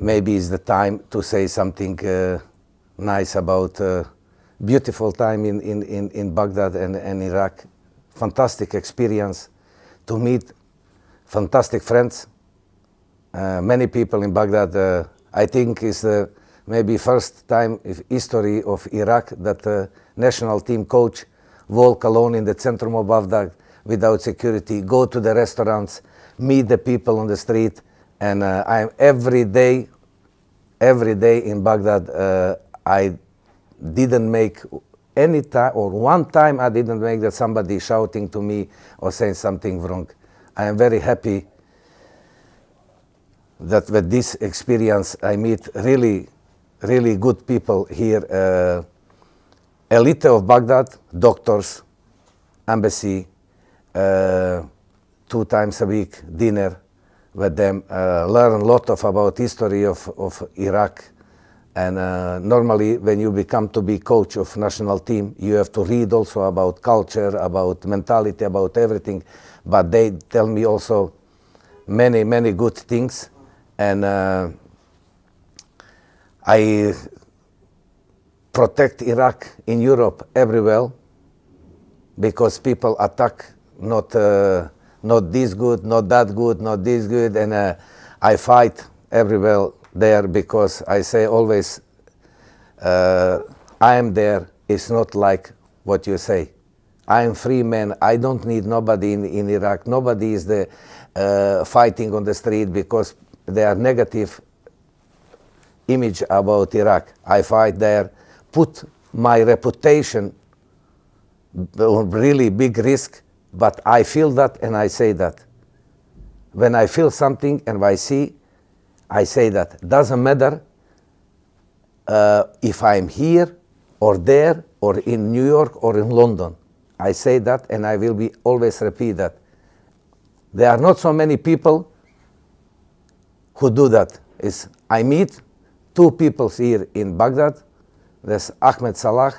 maybe it's the time to say something nice about beautiful time in Baghdad and Iraq. Fantastic experience to meet fantastic friends. Many people in Baghdad, I think is the maybe first time in history of Iraq that national team coach walk alone in the center of Baghdad without security, go to the restaurants, meet the people on the street, and I'm every day in Baghdad. I didn't make any time, or one time I didn't make that somebody shouting to me or saying something wrong. I am very happy that with this experience I meet really good people here. Elite of Baghdad, doctors, embassy, 2 times a week dinner with them, learn a lot about history of Iraq. And normally when you become to be coach of national team, you have to read also about culture, about mentality, about everything. But they tell me also many good things. And I protect Iraq in Europe everywhere because people attack not this good, not that good, not this good, and I fight everywhere there because I say always I am there. It's not like what you say. I am free man. I don't need nobody in Iraq. Nobody is the fighting on the street because they are negative image about Iraq. I fight there, put my reputation on really big risk, but I feel that and I say that. When I feel something and I see, I say that. Doesn't matter if I'm here or there or in New York or in London. I say that and I will be always repeat that. There are not so many people who do that. I meet 2 people here in Baghdad. There's Ahmed Salah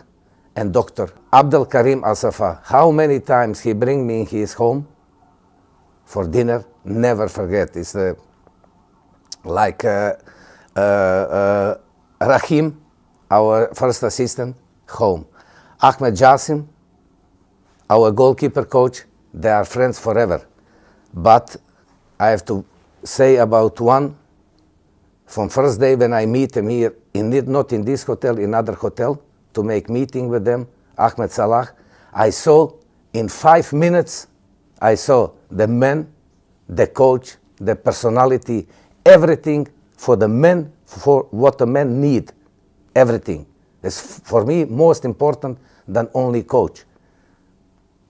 and Dr. Abdel Karim Asafa. How many times he bring me in his home for dinner? Never forget. It's like Rahim, our first assistant, home. Ahmed Jassim, our goalkeeper coach, they are friends forever. But I have to say about one, from first day when I meet him here, not in this hotel, in other hotel, to make meeting with them, Ahmed Salah, I saw in 5 minutes, I saw the man, the coach, the personality, everything for the men, for what the men need, everything. It's for me most important than only coach.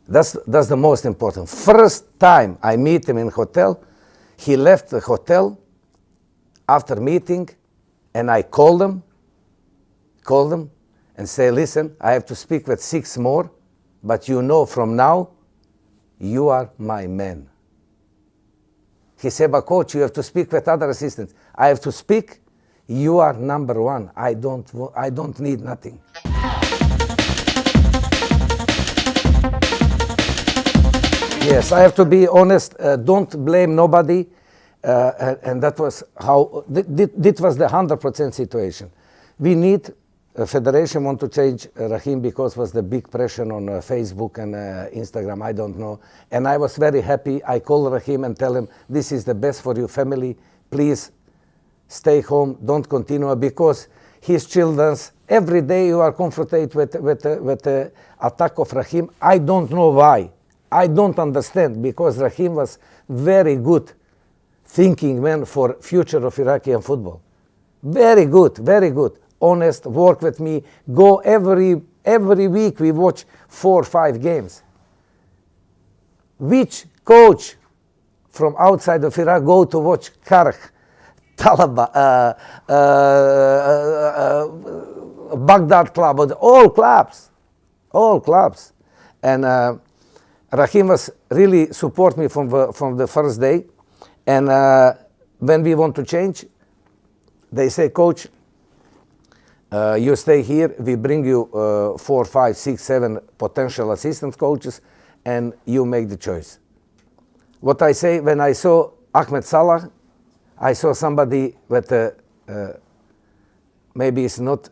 That's the most important. First time I meet him in hotel, he left the hotel after meeting, and I called him and say, listen, I have to speak with 6 more, but you know from now, you are my man. He said, but coach, you have to speak with other assistants. I have to speak, you are number 1. I don't need nothing. Yes, I have to be honest, don't blame nobody. And that was how, this was the 100% situation. We need, Federation want to change Rahim because was the big pressure on Facebook and Instagram, I don't know. And I was very happy. I called Rahim and tell him, this is the best for your family. Please stay home, don't continue, because his children, every day you are confronted with the attack of Rahim. I don't know why. I don't understand, because Rahim was very good thinking man for future of Iraqi football. Very good, very good. Honest, work with me. Go every week we watch 4 or 5 games. Which coach from outside of Iraq go to watch Karkh, Talaba, Baghdad club, all clubs. And Rahim was really support me from the first day. And when we want to change, they say, coach, you stay here, we bring you 4, 5, 6, 7 potential assistant coaches, and you make the choice. What I say, when I saw Ahmed Salah, I saw somebody with maybe it's not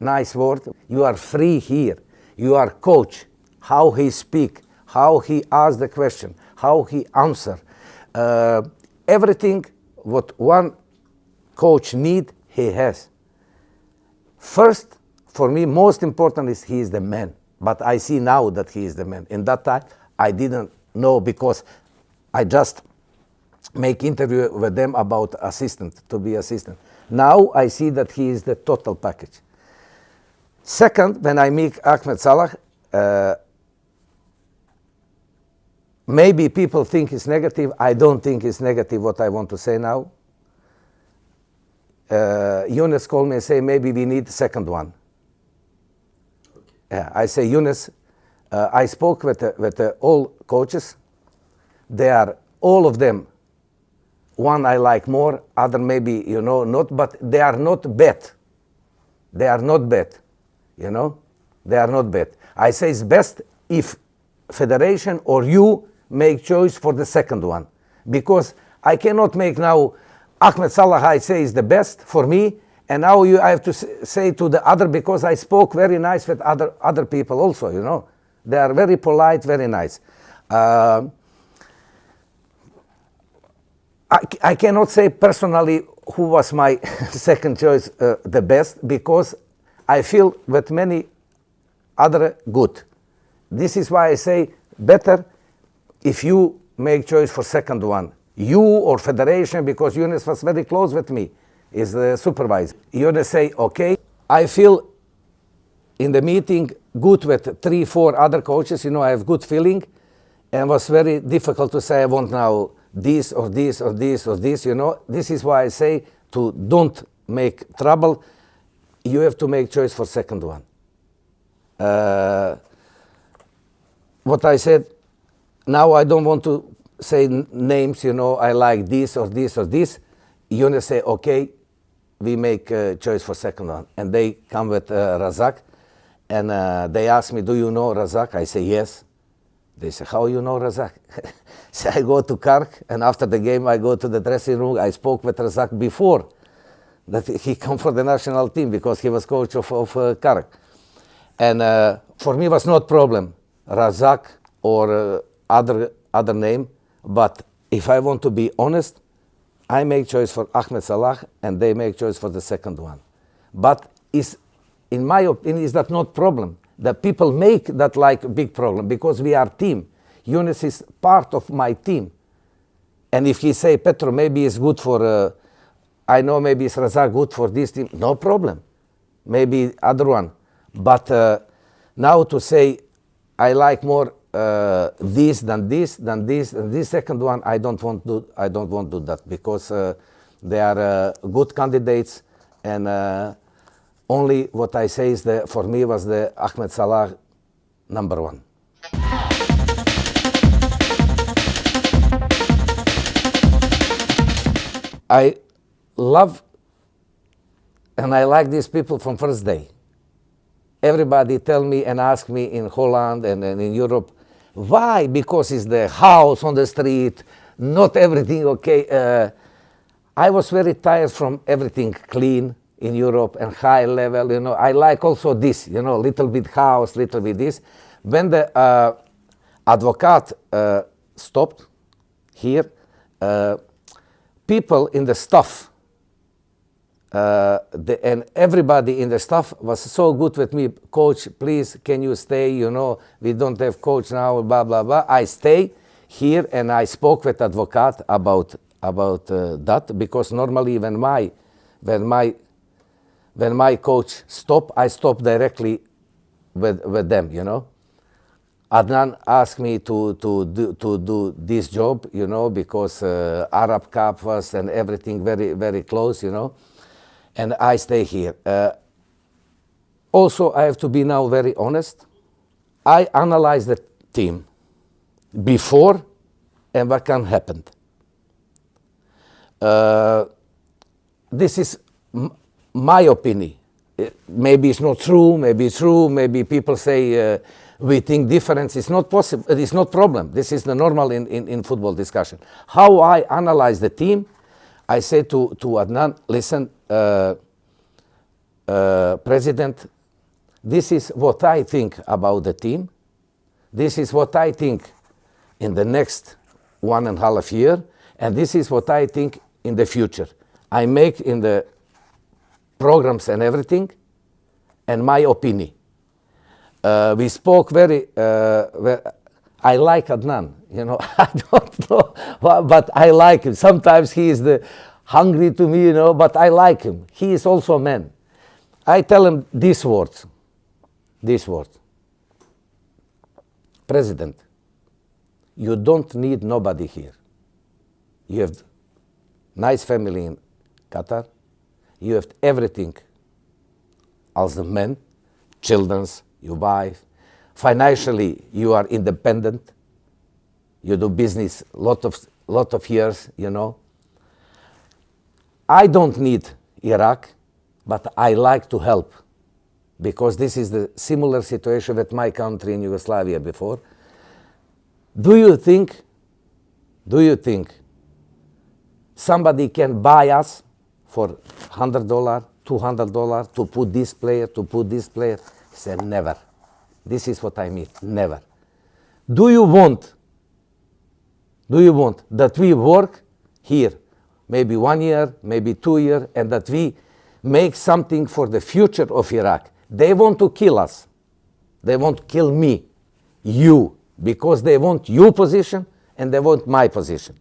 nice word. You are free here. You are coach. How he speak, how he ask the question, how he answer. Everything what one coach need, he has. First, for me, most important is he is the man. But I see now that he is the man. In that time, I didn't know because I just make interview with them about assistant, to be assistant. Now I see that he is the total package. Second, when I meet Ahmed Salah, maybe people think it's negative. I don't think it's negative what I want to say now. Yunus called me and say maybe we need a second one. Yeah, I say Yunus, I spoke with all coaches. They are all of them. One I like more, other maybe not, but they are not bad. They are not bad, They are not bad. I say it's best if federation or you make choice for the second one, because I cannot make now Ahmed Salah. I say is the best for me, and now I have to say to the other, because I spoke very nice with other people also. They are very polite, very nice. I cannot say personally who was my second choice the best, because I feel with many other good. This is why I say better if you make choice for second one. You or federation, because Yunus was very close with me, is the supervisor. Yunus say, okay, I feel in the meeting good with 3-4 other coaches, I have good feeling, and was very difficult to say I want now this or this or this or this, This is why I say to don't make trouble. You have to make choice for second one. What I said, now I don't want to say names, I like this or this or this. Yunus say, okay, we make choice for second one. And they come with Razak, and they ask me, do you know Razak? I say, yes. They say, how you know Razak? So I go to Kark, and after the game I go to the dressing room. I spoke with Razak before that he come for the national team, because he was coach of Kark. And for me was not problem, Razak or other name. But if I want to be honest, I make choice for Ahmed Salah, and they make choice for the second one. But in my opinion, is that not problem? The people make that like a big problem, because we are team. Yunus is part of my team. And if he say, Petro, maybe it's good for, I know maybe it's Razak good for this team, no problem. Maybe other one. But now to say, I like more this than this, and this second one, I don't want to do that, because they are good candidates, and only what I say is for me was the Ahmed Salah number one. I love and I like these people from first day. Everybody tell me and ask me in Holland and in Europe, why? Because it's the house on the street, not everything okay. I was very tired from everything clean in Europe and high level, I like also this, little bit house, little bit this. When the advocate stopped here, people in the staff, and everybody in the staff was so good with me. Coach, please, can you stay? We don't have coach now, blah, blah, blah. I stay here, and I spoke with advocate about that, because normally when my coach stop, I stop directly with them, Adnan asked me to do this job, because Arab Cup was and everything very, very close, and I stay here. Also, I have to be now very honest. I analyze the team before and what can happen. This is my opinion. Maybe it's not true, maybe it's true, maybe people say we think difference. It's not possible, it's not problem. This is the normal in football discussion. How I analyze the team, I say to Adnan, listen, President, this is what I think about the team. This is what I think in the next 1.5 years, and this is what I think in the future. I make in the programs and everything, and my opinion. We spoke very, I like Adnan, you know, I don't know, but I like him. Sometimes he is hungry to me, you know, but I like him. He is also a man. I tell him these words. President, you don't need nobody here. You have nice family in Qatar. You have everything as a man, children's, your wife. Financially, you are independent. You do business lot of years, you know. I don't need Iraq, but I like to help, because this is the similar situation with my country in Yugoslavia before. Do you think somebody can buy us for $100, $200 to put this player, to put this player? He said, never. This is what I mean, never. Do you want that we work here, maybe 1 year, maybe 2 years, and that we make something for the future of Iraq? They want to kill us. They want to kill me, you, because they want your position and they want my position.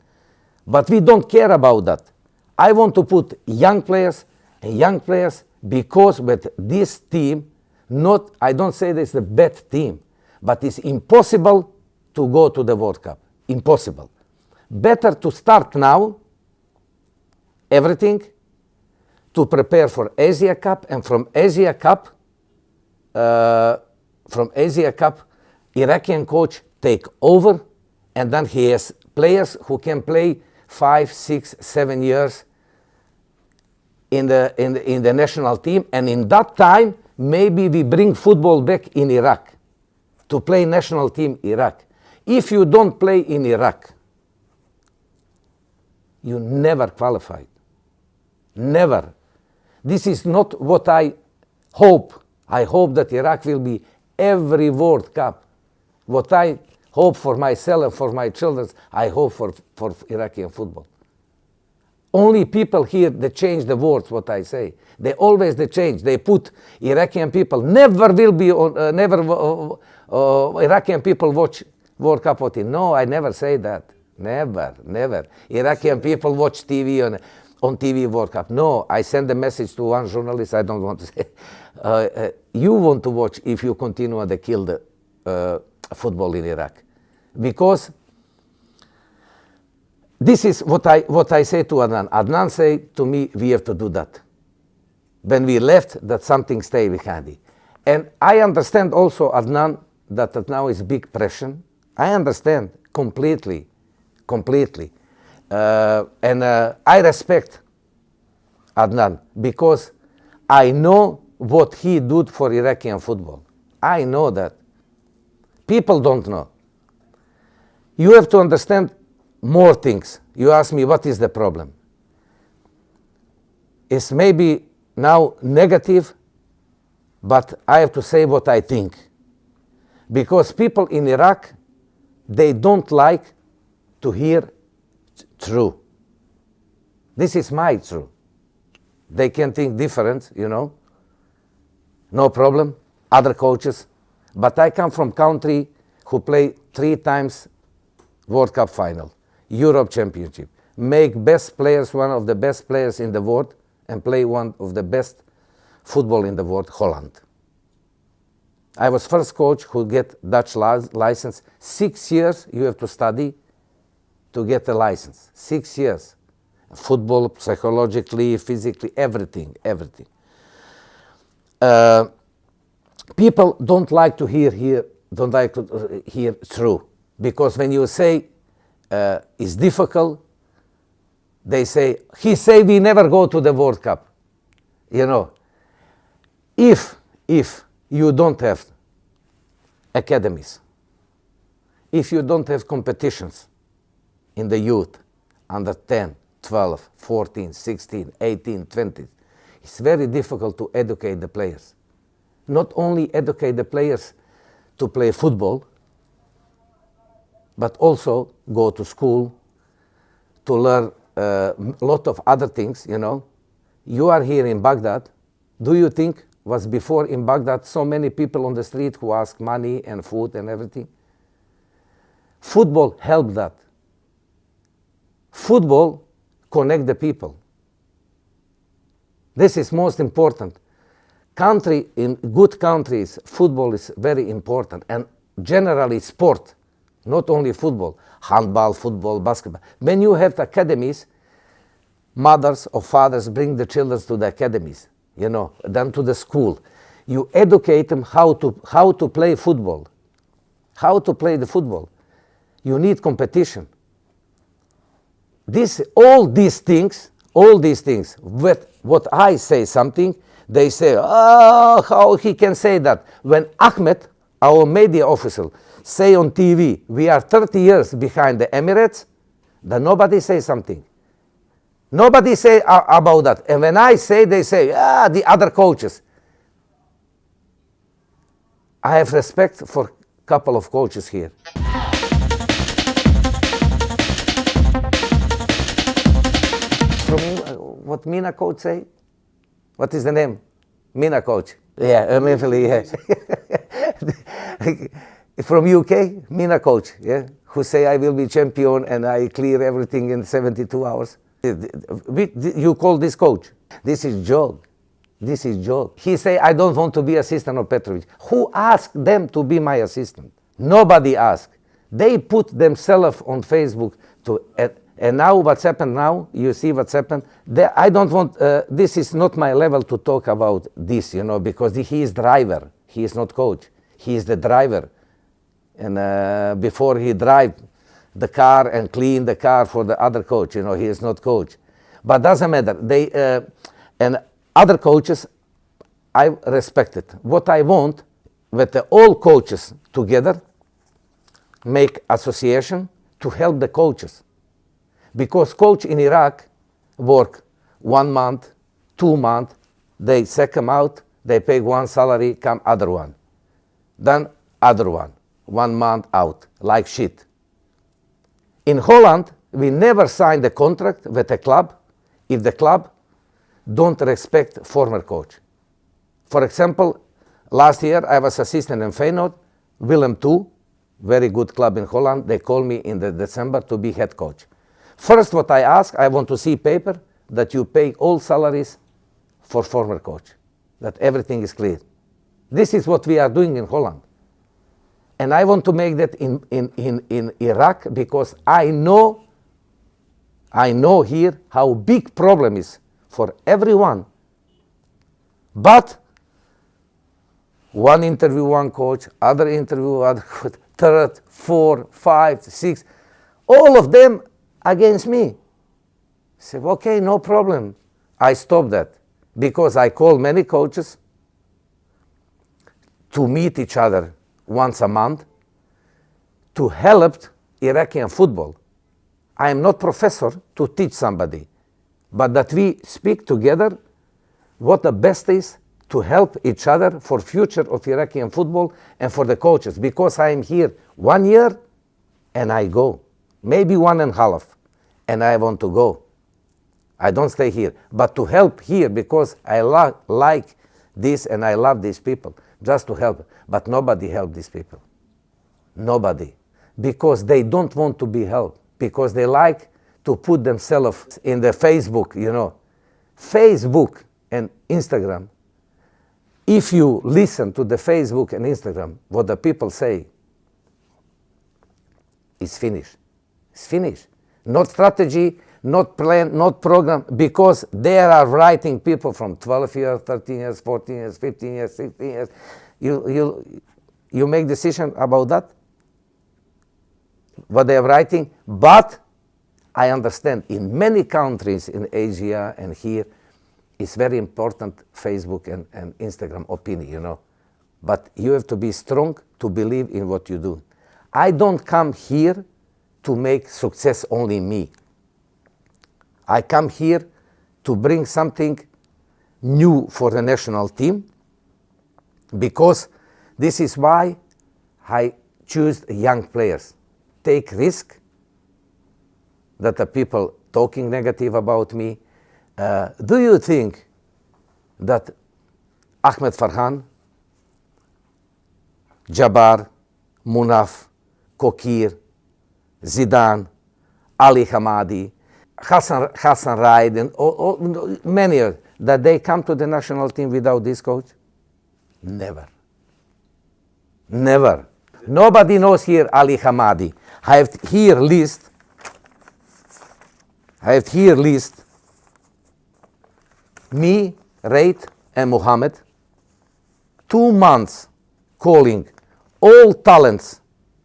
But we don't care about that. I want to put young players because with this team, I don't say this is a bad team, but it's impossible to go to the World Cup. Impossible. Better to start now everything to prepare for Asia Cup, and from Asia Cup, Iraqi coach take over, and then he has players who can play 5, 6, 7 years in the national team, and in that time maybe we bring football back in Iraq to play national team Iraq. If you don't play in Iraq, you never qualified. Never. This is not what I hope. I hope that Iraq will be every World Cup. What I hope for myself and for my children, I hope for Iraqi football. Only people here, they change the words, what I say. They always change. They put Iraqi people, never will be, Iraqi people watch World Cup 14. No, I never say that. Never. Iraqi people watch TV on TV World Cup. No, I send a message to one journalist, I don't want to say. You want to watch if you continue to kill the football in Iraq. Because this is what I say to Adnan. Adnan say to me, we have to do that. When we left, that something stay behind it. And I understand also, Adnan, that now is big pressure. I understand completely. And I respect Adnan, because I know what he did for Iraqi football. I know that. People don't know. You have to understand more things. You ask me, what is the problem? It's maybe now negative, but I have to say what I think. Because people in Iraq, they don't like to hear true. This is my true. They can think different, you know. No problem. Other coaches. But I come from country who play 3 times World Cup final, Europe Championship, make best players, one of the best players in the world, and play one of the best football in the world, Holland. I was first coach who get Dutch license. 6 years you have to study to get a license. 6 years. Football, psychologically, physically, everything. People don't like to hear true, because when you say it's difficult, they say, he say we never go to the World Cup. You know, if you don't have academies, if you don't have competitions in the youth, under 10, 12, 14, 16, 18, 20. It's very difficult to educate the players. Not only educate the players to play football, but also go to school, to learn a lot of other things, you know. You are here in Baghdad. Do you think was before in Baghdad so many people on the street who ask money and food and everything? Football helped that. Football connect the people. This is most important. Country, in good countries, football is very important, and generally sport, not only football, handball, football, basketball. When you have academies, mothers or fathers bring the children to the academies, you know, then to the school. You educate them how to play football, how to play the football. You need competition. All these things, what I say something, they say, oh, how he can say that? When Ahmed, our media official, say on TV, we are 30 years behind the Emirates, then nobody say something. Nobody say about that. And when I say, they say, the other coaches. I have respect for a couple of coaches here. From what Mina coach say? What is the name? Mina coach. Yeah, yeah. From UK, Mina coach, yeah, who say I will be champion and I clear everything in 72 hours. You call this coach? This is joke. This is joke. He say I don't want to be assistant of Petrovic. Who asked them to be my assistant? Nobody asked. They put themselves on Facebook to. And now what's happened now, you see what's happened. I don't want, this is not my level to talk about this, you know, because he is driver. He is not coach. He is the driver. And before he drive the car and clean the car for the other coach, you know, he is not coach. But doesn't matter. They, and other coaches, I respect it. What I want, with all coaches together, make association to help the coaches. Because coach in Iraq work 1 month, 2 months, they sack them out, they pay one salary, come other one. Then other one, 1 month out, like shit. In Holland, we never signed a contract with a club if the club don't respect former coach. For example, last year I was assistant in Feyenoord, Willem II, very good club in Holland, they called me in December to be head coach. First, what I ask, I want to see paper that you pay all salaries for former coach, that everything is clear. This is what we are doing in Holland. And I want to make that in Iraq because I know here how big problem is for everyone. But one interview, one coach, other interview, other coach, third, 4, 5, 6, all of them against me. I said, okay, no problem. I stopped that because I call many coaches to meet each other once a month to help Iraqi football. I am not professor to teach somebody, but that we speak together what the best is to help each other for future of Iraqi football and for the coaches, because I am here 1 year and I go, maybe 1.5, and I want to go. I don't stay here, but to help here because I like this and I love these people, just to help. But nobody help these people. Nobody. Because they don't want to be helped. Because they like to put themselves in the Facebook, you know. Facebook and Instagram. If you listen to the Facebook and Instagram, what the people say, it's finished. It's finished. Not strategy, not plan, not program, because there are writing people from 12 years, 13 years, 14 years, 15 years, 16 years. You make decision about that, what they are writing. But I understand in many countries in Asia and here, it's very important Facebook and Instagram opinion, you know. But you have to be strong to believe in what you do. I don't come here to make success only me. I come here to bring something new for the national team, because this is why I choose young players. Take risk that the people talking negative about me. Do you think that Ahmed Farhan, Jabbar, Munaf, Kokir, Zidane, Ali Hamadi, Hassan Raid, and many, that they come to the national team without this coach? Never. Never. Nobody knows here Ali Hamadi. I have here list. Me, Raid, and Mohammed, 2 months calling all talents,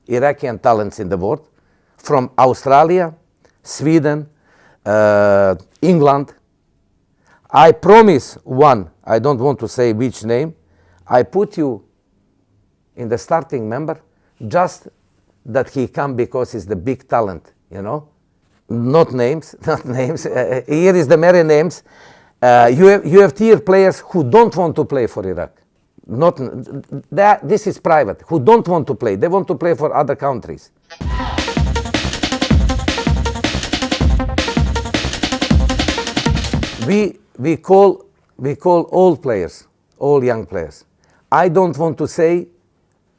Iraqi talents in the world, from Australia, Sweden, England. I promise one, I don't want to say which name, I put you in the starting member, just that he come because he's the big talent, you know. Not names, not names. Here is the merry names. You have tier players who don't want to play for Iraq. Not that, this is private. Who don't want to play? They want to play for other countries. We call all players, all young players. I don't want to say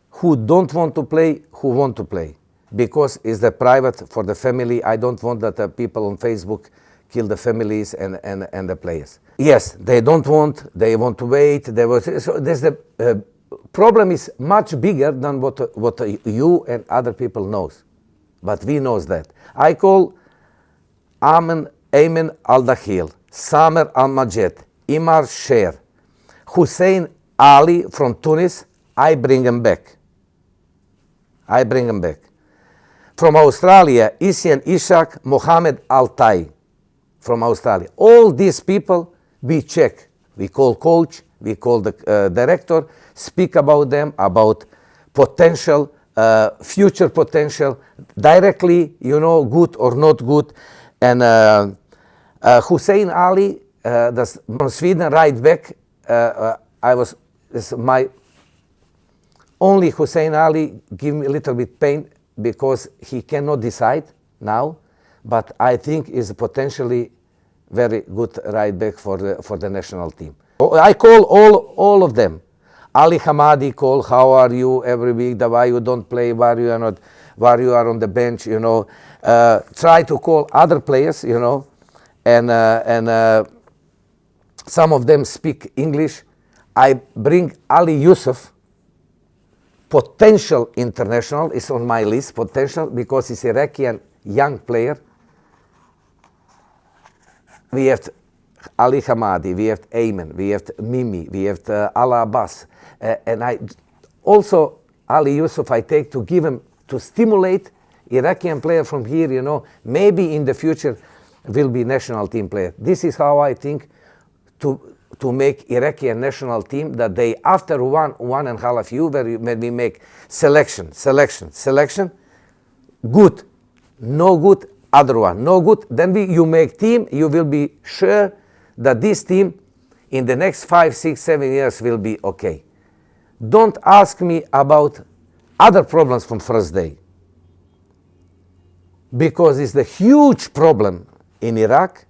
who don't want to play, who want to play, because it's the private for the family. I don't want that people on Facebook kill the families and the players. Yes, they don't want, they want to wait. So there's the problem is much bigger than what you and other people knows, but we knows that. I call Ayman Al-Dakhil, Samer Al-Majed, Imar Sher, Hussein Ali from Tunis. I bring him back. From Australia, Isian Ishak, Mohammed Al-Tai from Australia. All these people we check. We call coach, we call the director, speak about them, about potential, future potential, directly, you know, good or not good. And Hussein Ali, from Sweden, right back. My only Hussein Ali give me a little bit pain because he cannot decide now, but I think is potentially very good right back for the national team. I call all of them. Ali Hamadi call, how are you every week? Why you don't play? Why you are not? Why you are on the bench? You know, try to call other players. You know, and some of them speak English. I bring Ali Yusuf, potential international, is on my list, potential, because he's Iraqi young player. We have Ali Hamadi, we have Ayman, we have Mimi, we have Ala Abbas. And I also, Ali Yusuf, I take to give him, to stimulate Iraqi player from here, you know, maybe in the future will be national team player. This is how I think to make Iraqi a national team, that they, after one and a half year, when we make selection, good, no good, other one, no good, then you make team, you will be sure that this team in the next 5, 6, 7 years will be okay. Don't ask me about other problems from first day, because it's the huge problem in Iraq.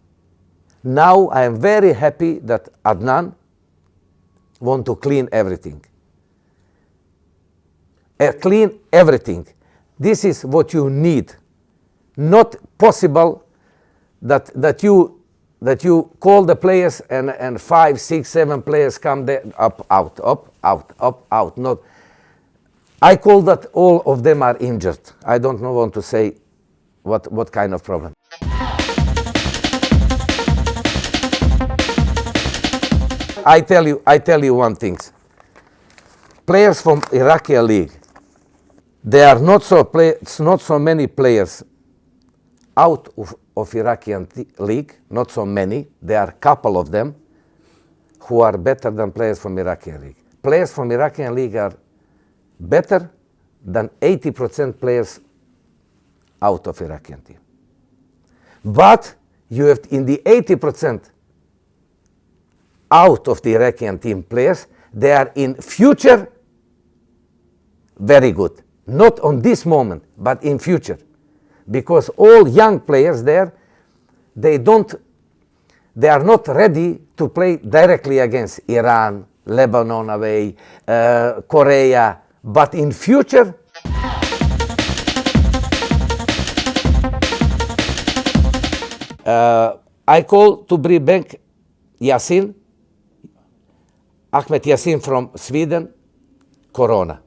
Now I am very happy that Adnan want to clean everything. Clean everything. This is what you need. Not possible that you call the players and 5, 6, 7 players come there, up, out. Not. I call that all of them are injured. I don't want to say what kind of problem. I tell you one thing. Players from Iraqi league, there are not so many players out of Iraqi league, not so many. There are a couple of them who are better than players from Iraqi league. Players from Iraqi league are better than 80% players out of Iraqi team. But you have in the 80% out of the Iraqi team players, they are in future very good. Not on this moment, but in future. Because all young players there, they are not ready to play directly against Iran, Lebanon away, Korea, but in future, I call to bring back Yasin, Ahmed Yasin from Sweden, Corona.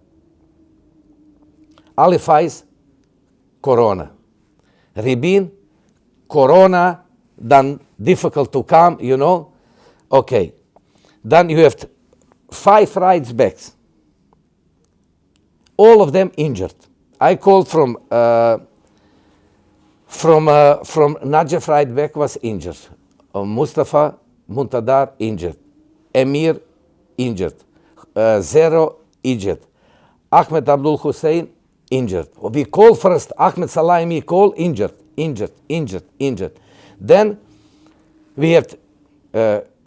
Ali Faiz, Corona. Ribin, Corona, then difficult to come, you know. Okay. Then you have 5 right backs. All of them injured. I called from Najaf right back was injured. Mustafa Muntadar injured. Emir injured. Zero injured. Ahmed Abdul Hussein injured. We call first Ahmed Salami call injured. Then we have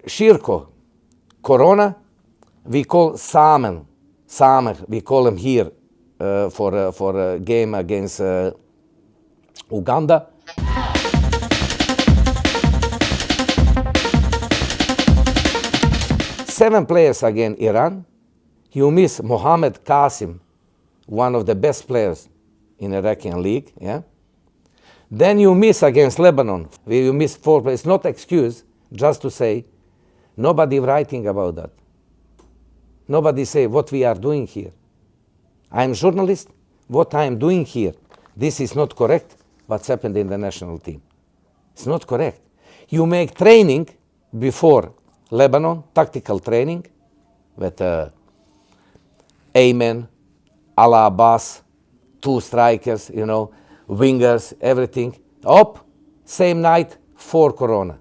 Shirko Corona. We call Sameh. We call him here for a game against Uganda. Seven players again Iran. You miss Mohammed Qasim, one of the best players in Iraqi league. Yeah. Then you miss against Lebanon. You miss 4 players. Not excuse, just to say, nobody writing about that. Nobody say what we are doing here. I am journalist. What I am doing here, this is not correct. What's happened in the national team? It's not correct. You make training before Lebanon, tactical training with Ayman, Ala Abbas, 2 strikers, you know, wingers, everything. Up, same night, 4 Corona.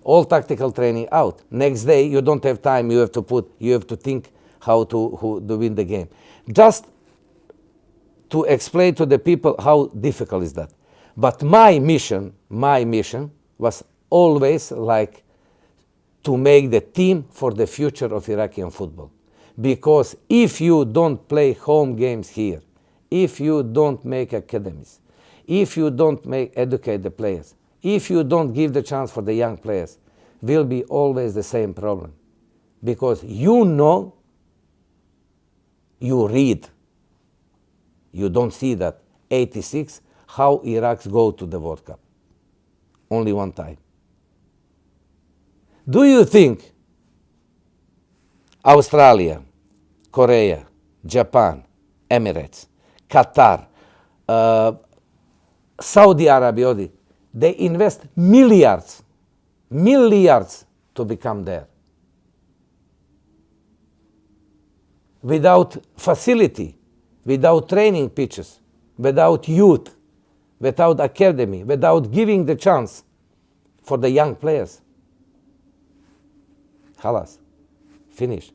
All tactical training out. Next day, you don't have time. You have to think how to win the game. Just to explain to the people how difficult is that. But my mission was always like to make the team for the future of Iraqi football. Because if you don't play home games here, if you don't make academies, if you don't educate the players, if you don't give the chance for the young players, will be always the same problem. Because you know, you read, you don't see that 86, how Iraq go to the World Cup. Only one time. Do you think Australia, Korea, Japan, Emirates, Qatar, Saudi Arabia, they invest milliards to become there. Without facility, without training pitches, without youth, without academy, without giving the chance for the young players. Khalas. Finish.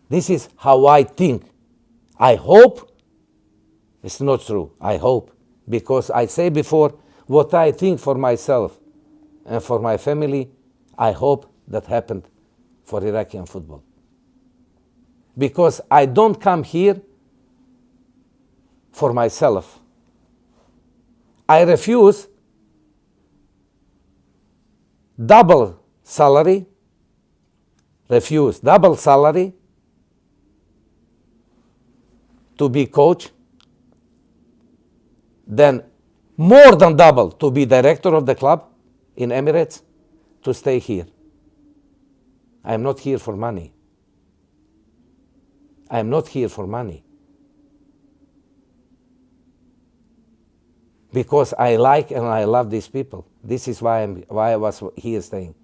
This is how I think. I hope it's not true. I hope. Because I say before, what I think for myself and for my family, I hope that happened for Iraqi football. Because I don't come here for myself. I refuse double salary to be coach, then more than double to be director of the club in Emirates, to stay here. I am not here for money. Because I like and I love these people. This is why I was here staying.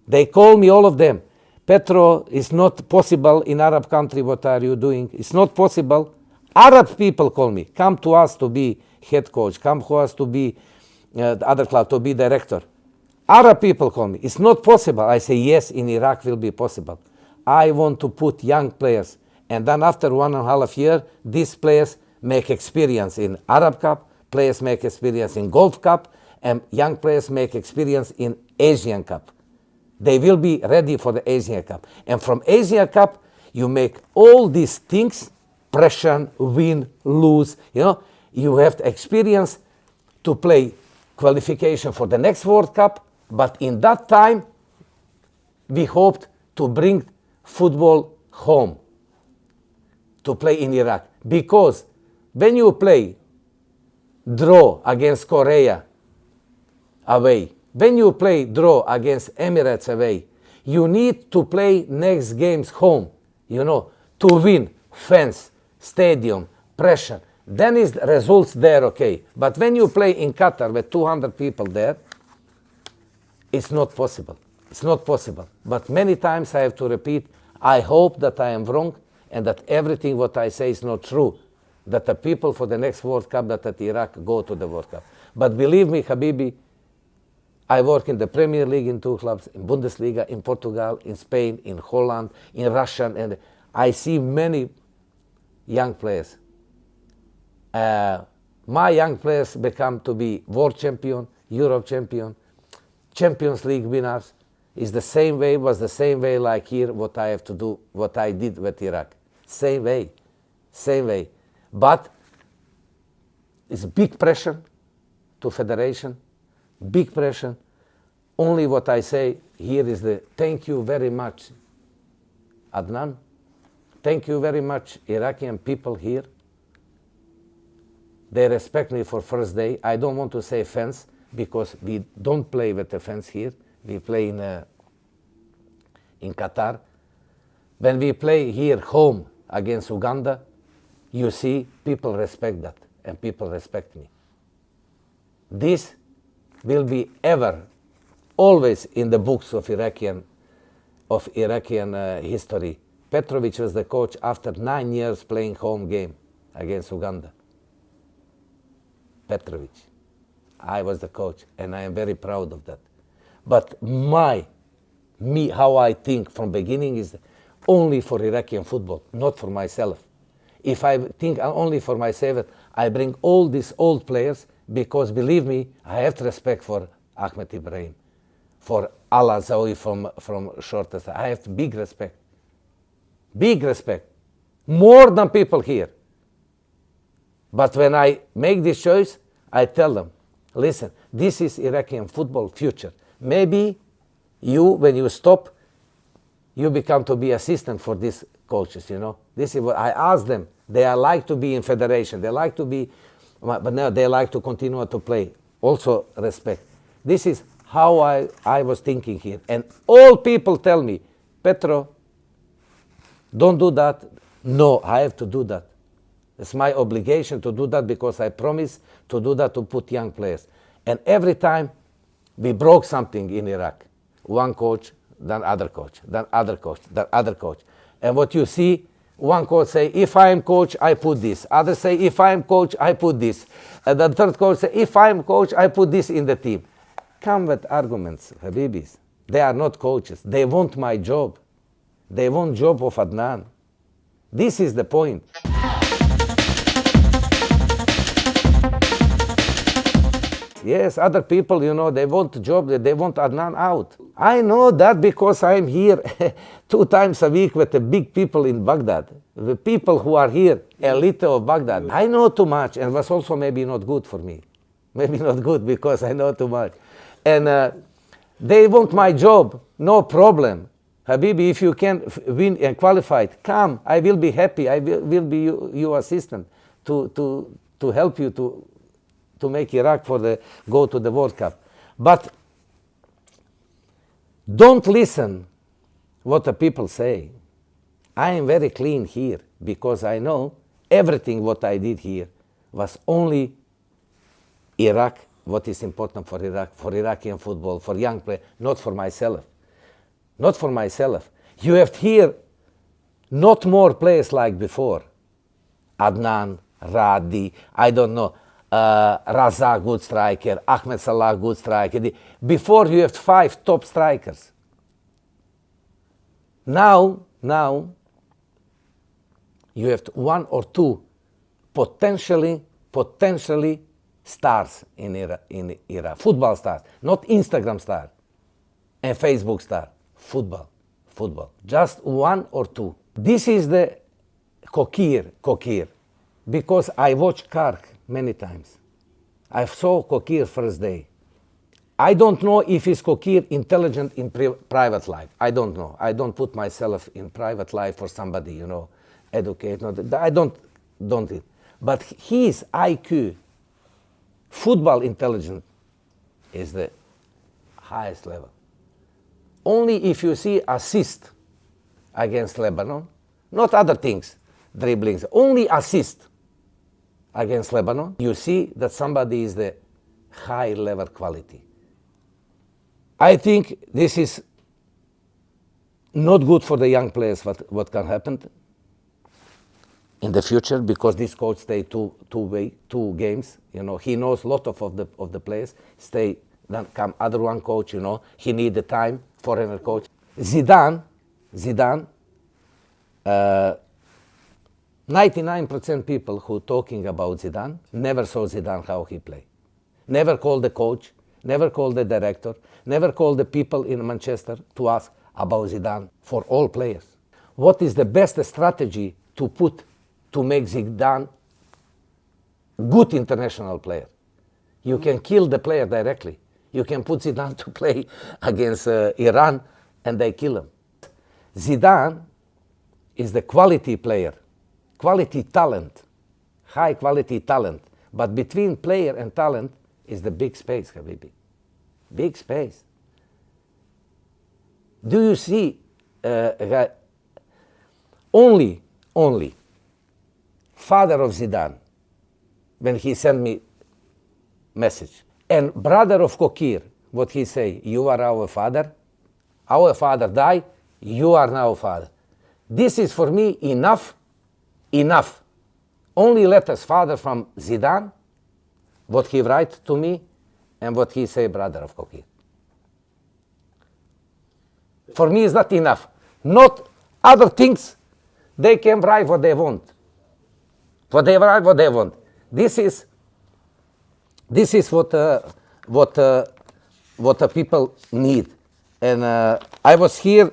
They call me, all of them. Petro, it's not possible in Arab country, what are you doing? It's not possible. Arab people call me. Come to us to be head coach. Come to us to be the other club, to be director. Arab people call me. It's not possible. I say, yes, in Iraq will be possible. I want to put young players. And then after 1.5 years, these players make experience in Arab Cup, players make experience in Golf Cup, and young players make experience in Asian Cup. They will be ready for the Asian Cup. And from Asian Cup, you make all these things, pressure, win, lose, you have the experience to play qualification for the next World Cup, but in that time, we hoped to bring football home to play in Iraq. Because when you play draw against Korea away, when you play draw against Emirates away, you need to play next games home, to win, fans, stadium, pressure. Then is results there, okay. But when you play in Qatar with 200 people there, it's not possible. It's not possible. But many times I have to repeat, I hope that I am wrong and that everything what I say is not true. That the people for the next World Cup, that at Iraq go to the World Cup. But believe me, Habibi, I work in the Premier League in 2 clubs, in Bundesliga, in Portugal, in Spain, in Holland, in Russia, and I see many young players. My young players become to be world champion, Europe champion, Champions League winners. Is the same way, was the same way like here, what I have to do, what I did with Iraq. Same way, same way. But it's big pressure to federation, big pressure. Only what I say here is the thank you very much, Adnan. Thank you very much, Iraqi people here. They respect me for first day. I don't want to say fans because we don't play with the fans here. We play in Qatar. When we play here home against Uganda, you see people respect that and people respect me. This will be ever, always in the books of Iraqi history. Btروفيتش was the coach after 9 years playing home game against Uganda. Btروفيتش. I was the coach and I am very proud of that. But how I think from beginning is only for Iraqi football, not for myself. If I think only for myself, I bring all these old players because believe me, I have respect for Ahmed Ibrahim, for Ala Zawi from shortest. I have big respect. Big respect. More than people here. But when I make this choice, I tell them, listen, this is Iraqi football future. Maybe you, when you stop, you become to be assistant for these coaches, This is what I ask them. They like to be in federation. They like to be, but now they like to continue to play. Also respect. This is how I was thinking here. And all people tell me, Petro, don't do that. No, I have to do that. It's my obligation to do that because I promise to do that to put young players. And every time we broke something in Iraq, one coach, then other coach, then other coach, then other coach. And what you see, one coach say, if I am coach, I put this. Others say, if I am coach, I put this. And the third coach say, if I am coach, I put this in the team. Come with arguments, Habibis. They are not coaches. They want my job. They want job of Adnan. This is the point. Yes, other people, they want job, they want Adnan out. I know that because I'm here 2 times a week with the big people in Baghdad. The people who are here, elite of Baghdad. I know too much and was also maybe not good for me. Maybe not good because I know too much. And they want my job, no problem. Habibi, if you can win and qualified, come. I will be happy. I will be your assistant to help you to make Iraq go to the World Cup. But don't listen what the people say. I am very clean here because I know everything what I did here was only Iraq, what is important for Iraq, for Iraqi football, for young players, not for myself. Not for myself. You have here not more players like before. Adnan, Radi, I don't know, Razak, good striker, Ahmed Salah, good striker. Before you have 5 top strikers. Now, you have 1 or 2 potentially stars in Iraq. Football stars, not Instagram stars and Facebook stars. Football. Just one or two. This is the Kokir. Because I watched Kark many times. I saw Kokir first day. I don't know if is Kokir intelligent in private life. I don't know. I don't put myself in private life for somebody, educate. I don't. But his IQ, football intelligence, is the highest level. Only if you see assist against Lebanon, not other things, dribblings, only assist against Lebanon, you see that somebody is the high level quality. I think this is not good for the young players what can happen in the future, because this coach stay two games. He knows a lot of the players. Then come other one coach. He need the time. Foreigner coach. Zidane. 99% people who talking about Zidane never saw Zidane how he play. Never called the coach. Never called the director. Never called the people in Manchester to ask about Zidane for all players. What is the best strategy to make Zidane good international player? You can kill the player directly. You can put Zidane to play against Iran and they kill him. Zidane is the quality player, quality talent, high quality talent. But between player and talent is the big space, Habibi. Big space. Do you see only father of Zidane when he sent me message, and brother of Kokir, what he say, you are our father died, you are now father. This is for me enough. Only letters father from Zidane, what he write to me, and what he say brother of Kokir. For me is not enough. Not other things, they can write what they want. This is what the people need. And I was here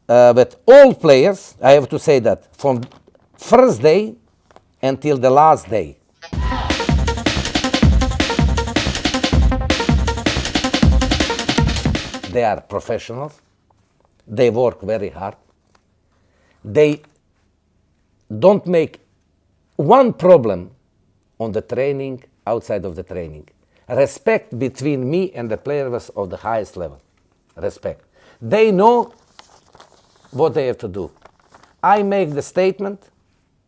with all players, I have to say that, from first day until the last day. They are professionals. They work very hard. They don't make one problem on the training, outside of the training. Respect between me and the player was of the highest level. Respect. They know what they have to do. I make the statement,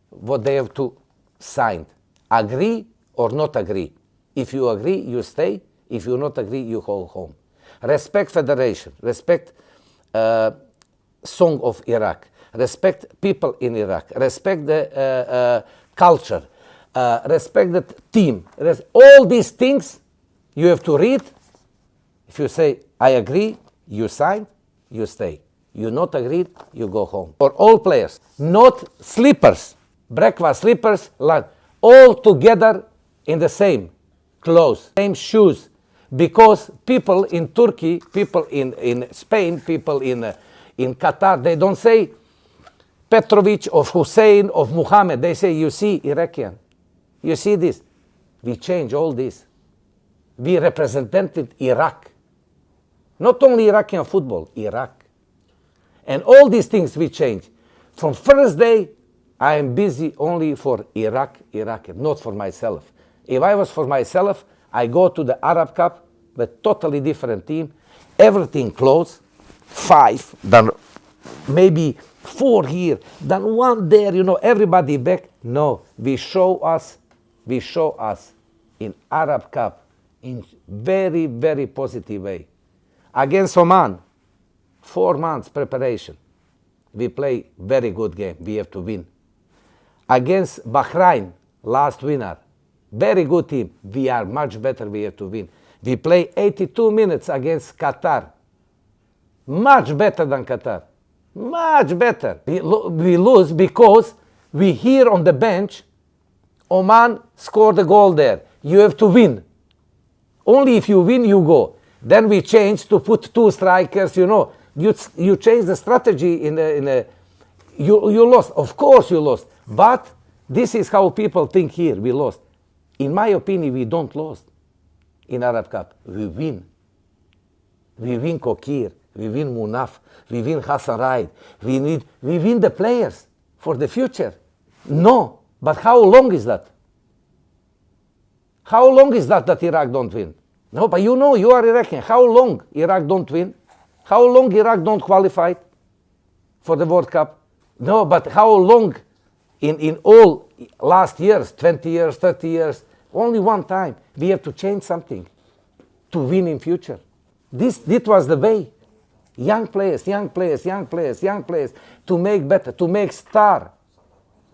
what they have to sign. Agree or not agree. If you agree, you stay. If you not agree, you go home. Respect federation. Respect song of Iraq. Respect people in Iraq. Respect the culture. Respect the team. All these things you have to read. If you say, I agree, you sign, you stay. You not agreed, you go home. For all players, not slippers, breakfast slippers, lunch, all together in the same clothes, same shoes. Because people in Turkey, people in Spain, people in Qatar, they don't say Petrovich of Hussein of Muhammad. They say, you see, Iraqian. You see this? We change all this. We represented Iraq. Not only Iraqi football, Iraq. And all these things we change. From first day, I am busy only for Iraq, not for myself. If I was for myself, I go to the Arab Cup with totally different team. Everything closed. 5, then maybe 4 here, then 1 there, everybody back. No, we show us in Arab Cup in very, very positive way. Against Oman, 4 months preparation. We play very good game. We have to win. Against Bahrain, last winner, very good team. We are much better. We have to win. We play 82 minutes against Qatar. Much better than Qatar. Much better. We lose because we hear on the bench, Oman scored a goal there. you have to win. Only if you win, you go. Then we changed to put 2 strikers, you know. You change the strategy you lost. Of course you lost. But this is how people think here, we lost. In my opinion, we don't lose in Arab Cup. We win. We win Kokir. We win Munaf. We win Hassan Raid. We win the players for the future. No. But how long is that? How long is that Iraq don't win? No, but you know, you are Iraqi. How long Iraq don't win? How long Iraq don't qualify for the World Cup? No, but how long in all last years, 20 years, 30 years, only one time, we have to change something to win in future. This was the way. Young players, to make better, to make star,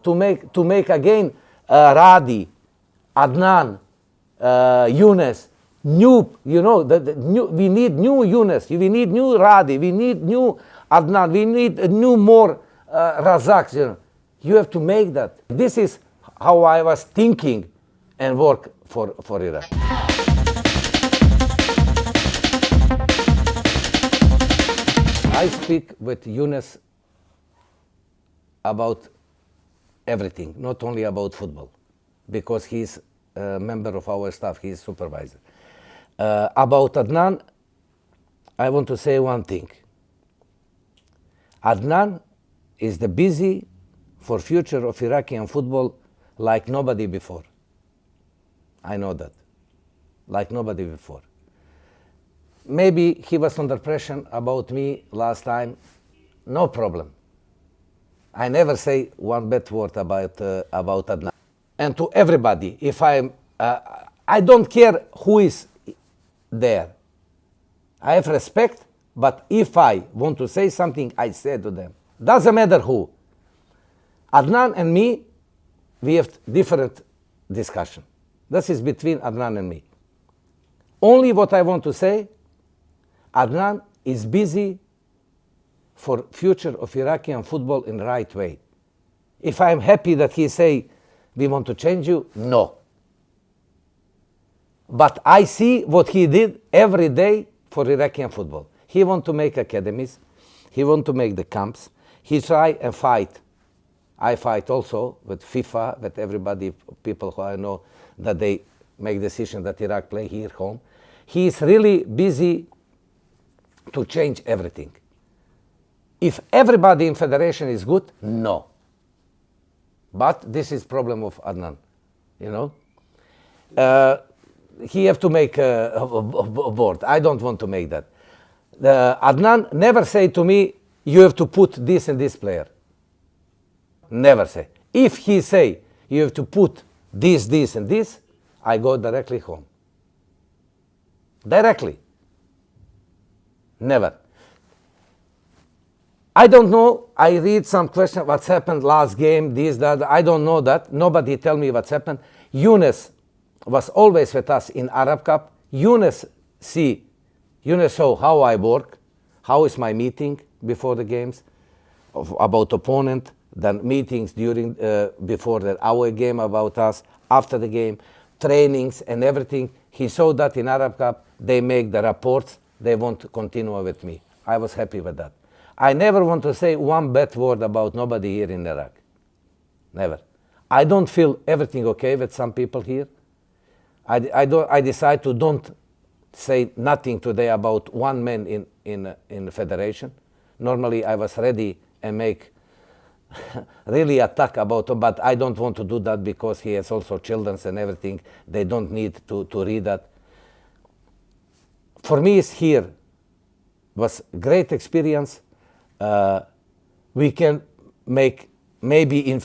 to make again Radi, Adnan, Yunus, new, you know, we need new Yunus, we need new Radi, we need new Adnan, we need a new more Razaks, you know. You have to make that. This is how I was thinking and work for Iraq. I speak with Yunus about everything, not only about football, because he's a member of our staff, he's supervisor. About Adnan, I want to say one thing. Adnan is the busy for future of Iraqi football like nobody before. I know that, like nobody before. Maybe he was under pressure about me last time. No problem. I never say one bad word about Adnan. And to everybody, if I don't care who is there. I have respect, but if I want to say something, I say to them. Doesn't matter who. Adnan and me, we have different discussion. This is between Adnan and me. Only what I want to say, Adnan is busy for future of Iraqi football in the right way. If I'm happy that he say, we want to change you, no. But I see what he did every day for Iraqi football. He want to make academies. He want to make the camps. He try and fight. I fight also with FIFA, with everybody, people who I know, that they make decision that Iraq play here home. He is really busy to change everything. If everybody in federation is good, no. But this is problem of Adnan, you know. He have to make a board. I don't want to make that. Adnan never say to me, you have to put this and this player. Never say. If he say, you have to put this, this and this, I go directly home. Directly. Never. I don't know. I read some question, what's happened last game, this, that. I don't know that. Nobody tell me what's happened. Yunus was always with us in Arab Cup. Yunus saw how I work, how is my meeting before the games, about opponent, then meetings during, before our game about us, after the game, trainings and everything. He saw that in Arab Cup. They make the reports. They want to continue with me. I was happy with that. I never want to say one bad word about nobody here in Iraq. Never. I don't feel everything okay with some people here. I decide to don't say nothing today about one man in the federation. Normally I was ready and make really attack about him, but I don't want to do that because he has also children and everything. They don't need to read that. For me, it's here was great experience. We can make maybe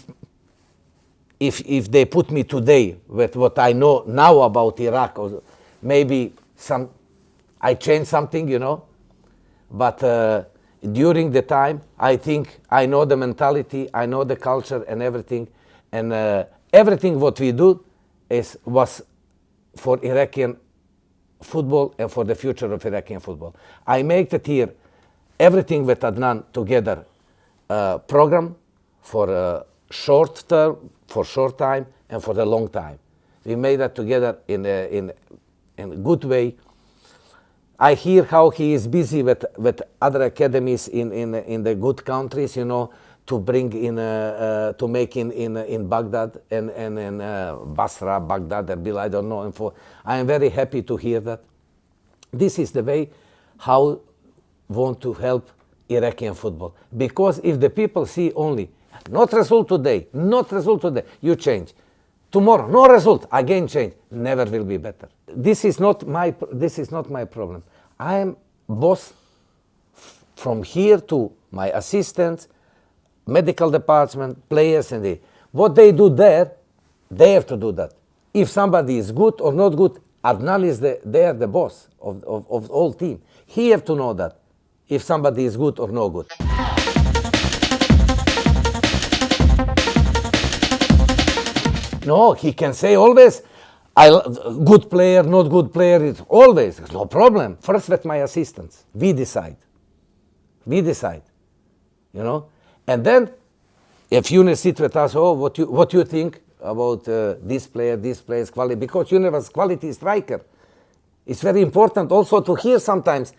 if they put me today with what I know now about Iraq, or maybe I change something, you know. But during the time, I think I know the mentality, I know the culture and everything, and everything what we do was for Iraqi football and for the future of Iraqi football. I make it here, everything with Adnan together, program for short term, for short time, and for the long time. We made that together in a good way. I hear how he is busy with other academies in the good countries, you know, to bring in to make in Baghdad and in Basra, Baghdad, Erbil, I don't know. And I am very happy to hear that. This is the way how want to help Iraqi football. Because if the people see only not result today, you change. Tomorrow, no result, again change. Never will be better. This is not my problem. I am boss from here to my assistants, medical department, players, and what they do there, they have to do that. If somebody is good or not good, Adnan is the boss of all team. He have to know that if somebody is good or no good. No, he can say always, good player, not good player, it's always, no problem. First with my assistants, we decide, you know. And then, if you sit with us, what you think about this player's quality, because you was quality striker. It's very important also to hear sometimes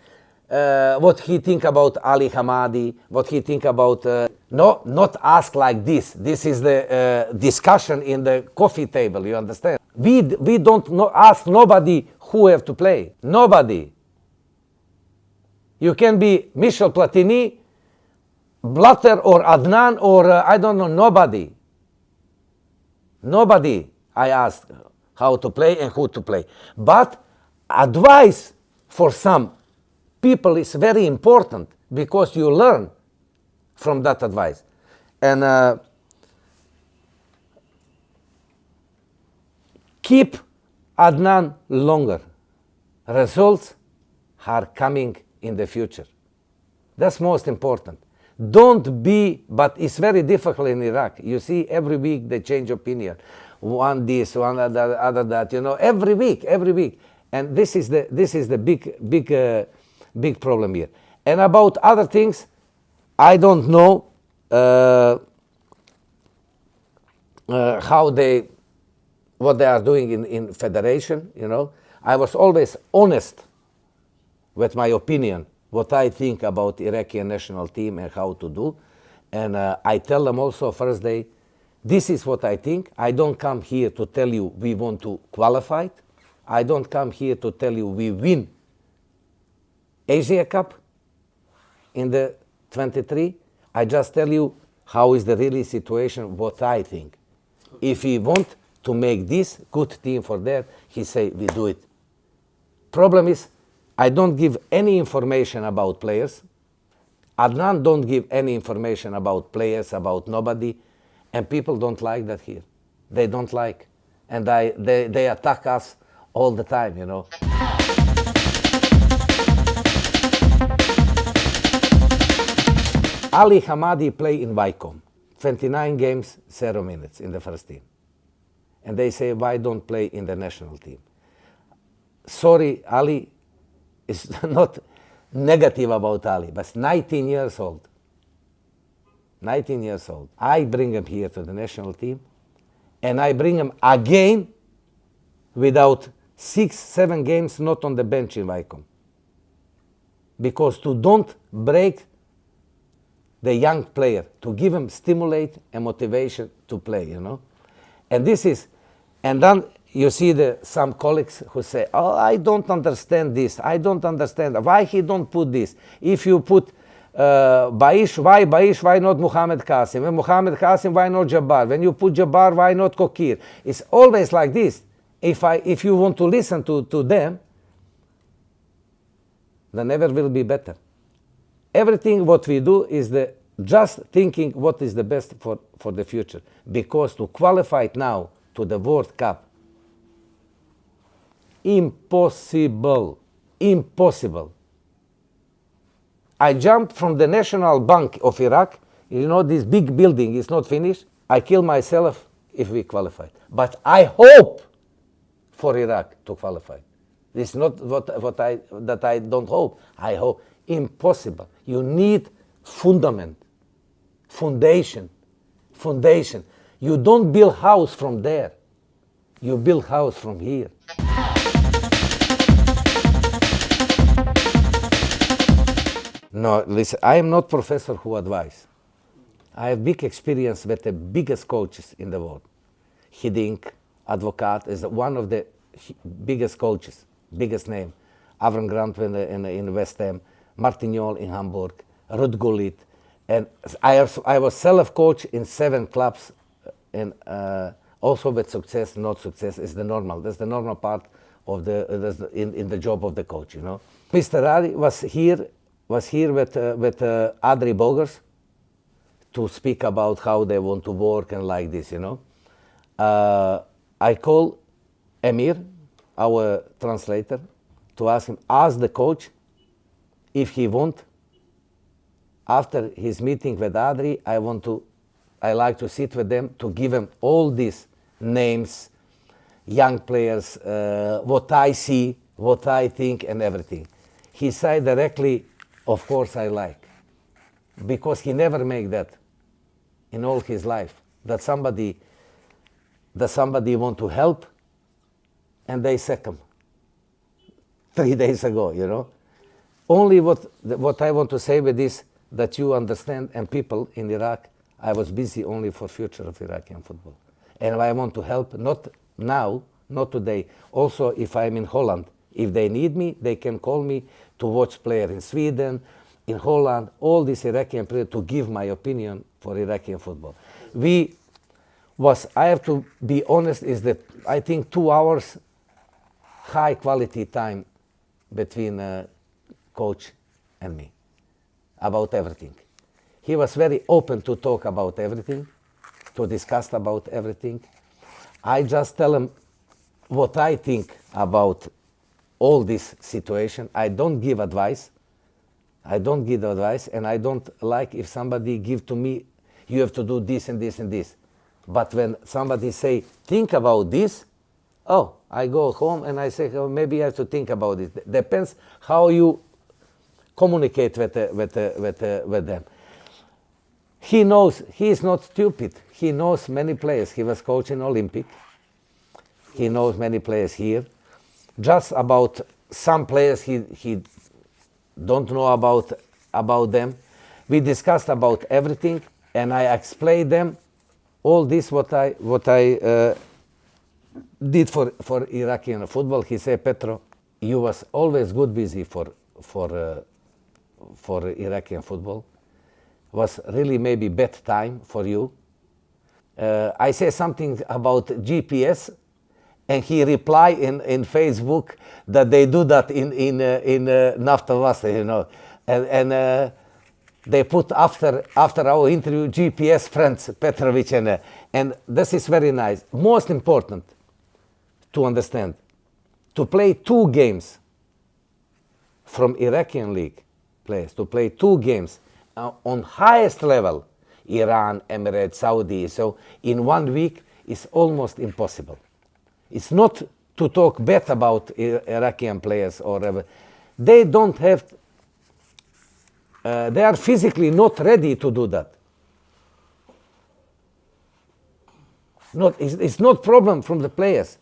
what he think about Ali Hamadi, what he think about, not ask like this. This is the discussion in the coffee table, you understand? We don't ask nobody who have to play. Nobody. You can be Michel Platini, Blatter or Adnan or I don't know, nobody. Nobody I ask how to play and who to play. But advice for some people is very important because you learn from that advice. And keep Adnan longer. Results are coming in the future. That's most important. Don't be, but it's very difficult in Iraq. You see, every week they change opinion. One this, one other that, you know, every week. And this is the big problem here. And about other things, I don't know what they are doing in federation, you know. I was always honest with my opinion, what I think about Iraqi national team and how to do. And I tell them also first day, this is what I think. I don't come here to tell you we want to qualify. I don't come here to tell you we win Asia Cup in the 23. I just tell you how is the really situation, what I think. If we want to make this good team for that, he say we do it. Problem is, I don't give any information about players. Adnan don't give any information about players, about nobody, and people don't like that here. They don't like, and they attack us all the time, you know. Ali Hamadi play in Wycombe, 29 games, 0 minutes in the first team. And they say, why don't play in the national team? Sorry, Ali is not negative about Ali, but 19 years old. 19 years old. I bring him here to the national team, and I bring him again without 6-7 games not on the bench in Wycombe. Because to don't break the young player, to give him stimulate and motivation to play, you know. And this is, and then you see some colleagues who say, oh, I don't understand this. I don't understand. Why he don't put this? If you put Baish, why not Muhammad Qasim? And Muhammad Qasim, why not Jabbar? When you put Jabbar, why not Kokir? It's always like this. If you want to listen to them, then never will be better. Everything what we do is just thinking what is the best for the future. Because to qualify now to the World Cup, impossible. I jumped from the National Bank of Iraq. You know, this big building is not finished. I kill myself if we qualify. But I hope for Iraq to qualify. This is not that I don't hope. I hope. Impossible. You need foundation. You don't build house from there. You build house from here. No, listen, I am not professor who advise. I have big experience with the biggest coaches in the world. Hiddink, Advocat is one of the biggest coaches, biggest name. Avram Grant in West Ham, Martignol in Hamburg, Ruud Gullit. And I was self-coach in 7 clubs, and also with success, not success is the normal. That's the normal part of in the job of the coach, you know. Mr. Adi was here with Adri Bogers to speak about how they want to work and like this, you know. I call Emir, our translator, to ask the coach if he want. After his meeting with Adri, I like to sit with them to give them all these names, young players, what I see, what I think, and everything. He said directly, of course I like, because he never make that in all his life, that somebody want to help, and they sack him 3 days ago, you know. Only what I want to say with this, that you understand, and people in Iraq, I was busy only for future of Iraqi football. And I want to help, not now, not today. Also, if I'm in Holland, if they need me, they can call me to watch player in Sweden, in Holland, all these Iraqi players, to give my opinion for Iraqi football. I have to be honest, is that I think 2 hours high quality time between coach and me about everything. He was very open to talk about everything, to discuss about everything. I just tell him what I think about all this situation. I don't give advice. And I don't like if somebody give to me, you have to do this and this and this. But when somebody say, think about this, I go home and I say, maybe I have to think about it. Depends how you communicate with them. He knows, he is not stupid. He knows many players. He was coaching Olympic. He knows many players here. Just about some players he don't know about them. We discussed about everything, and I explained them all this what I did for Iraqi football. He said, Petro, you was always good busy for Iraqi football. Was really maybe bad time for you. I say something about GPS, and he replied in Facebook that they do that in Naftavasta, you know, and they put after our interview GPS friends Petrovich, and this is very nice. Most important to understand, to play 2 games from Iraqi league players, to play 2 games on highest level, Iran, Emirates, Saudi, so in 1 week is almost impossible. It's not to talk bad about Iraqi players or they don't have, they are physically not ready to do that. It's not problem from the players,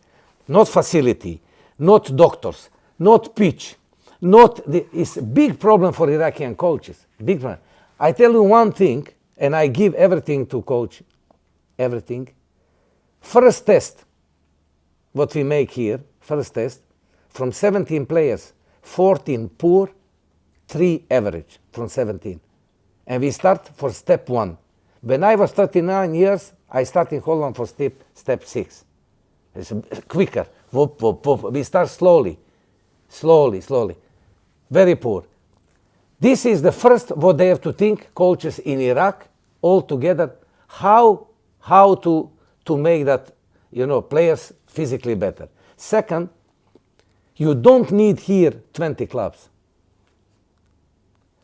not facility, not doctors, not pitch, it's a big problem for Iraqi coaches, big problem. I tell you one thing, and I give everything to coach, everything. First test, what we make here, first test, from 17 players, 14 poor, 3 average from 17. And we start for step 1. When I was 39 years, I started in Holland for step 6. It's quicker, whoop, whoop, whoop. We start slowly. Very poor. This is the first what they have to think, coaches in Iraq, all together, how to make that, you know, players physically better. Second, you don't need here 20 clubs.